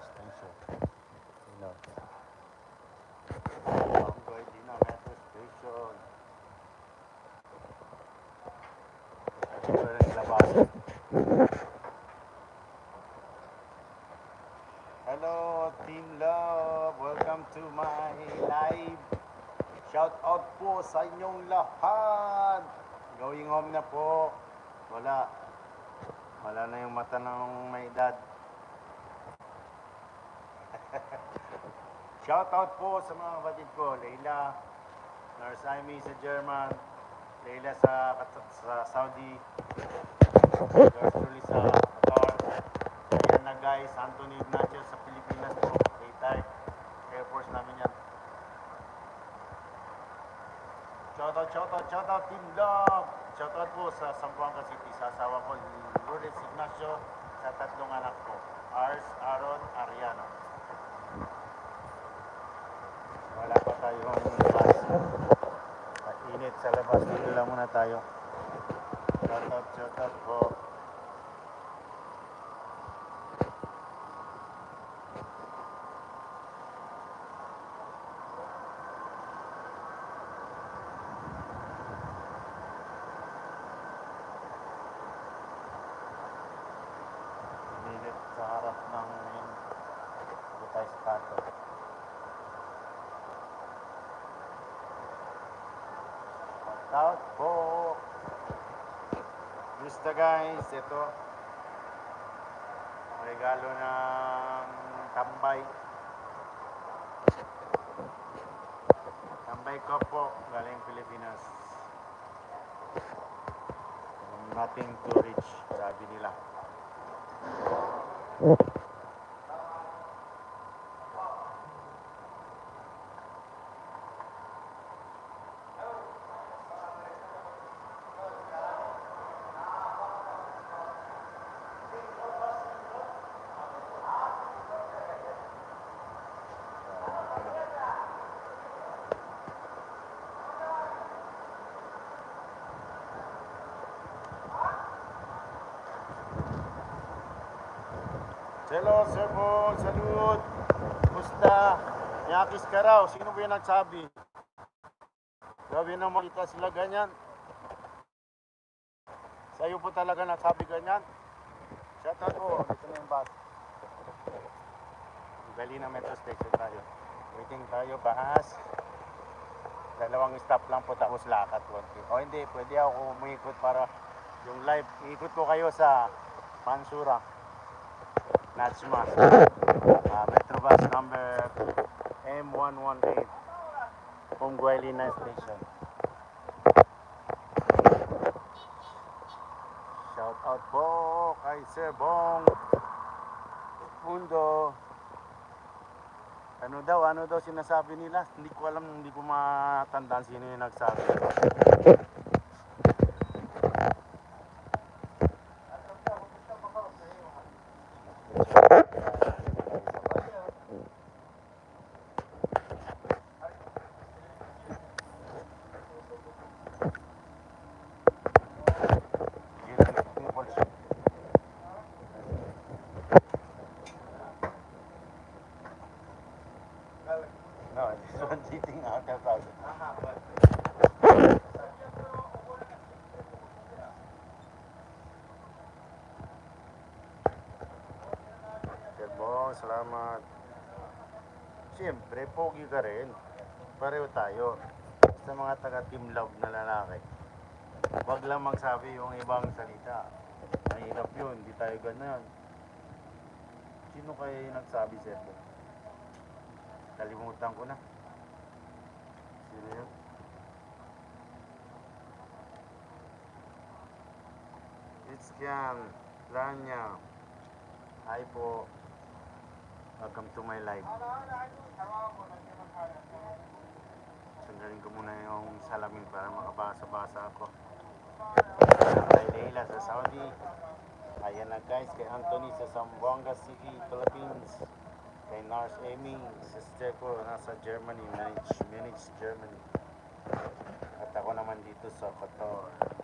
Station. You know. Banggoy Dina Metro Station. Ito na naglabas. Hello, Team Love. Welcome to my live. Shout out po sa inyong lahat. Going home na po. Wala na yung mata ng may edad. Shout out po sa mga kapatid ko, Leila, Nurse Amy sa German, Leila sa Saudi, George Truly sa Qatar. Ayan na guys, Anthony Ignacio sa Pilipinas po, K-Type, Air Force namin yan. Shout out Team Love. Shout out po sa Zamboanga City, sa asawa ko, Lourdes Ignacio, sa tatlong anak ko, Ars, Aaron, Ariana. Wala pa tayong bus. Mainit sa labas. Dito lang muna tayo. Shout out po. Mainit sa harap ng Butay Stato. Out po. Gusto guys, ito regalo ng tambay ko po galing Pilipinas. Nothing too rich, sabi nila. Hello, Sir Paul. Salud. Kumusta? Yakis ka raw. Sino ba yung nagsabi? Grabe na makita sila ganyan. Sa'yo po talaga nagsabi ganyan. Shout out po. Dito na yung bus. Gali na Metro Station tayo. Waiting tayo, bus. 2 stop lang po tapos lakad. O hindi, pwede ako umikot para yung live. Iikot ko kayo sa Pansura. Natsmas. Metrobus number M118 Pumguelina Station. Shout out po kay Sir Bong Mundo. Ano daw sinasabi nila? Hindi ko alam, hindi ko matandaan sino yung nagsabi. No, this one's eating out of us. Bong, salamat. Siyempre, pogi ka rin. Pareho tayo. Sa mga taga-Team Love na lalaki. Wag lang magsabi yung ibang salita. Mahirap yun, hindi tayo ganyan. Sino kaya yung nagsabi, Sir? Kalimutan ko na. Sino yun? It's Kian Lanya. Hi po. Welcome to my live. Sandalin ko muna yung salamin para makabasa-basa ako. Kay Leila sa Saudi. Ayan na guys, kay Anthony sa Zamboanga City, Philippines. Kay Nurse Amy, sister ko, nasa Germany, manage Germany. At ako naman dito sa Qatar.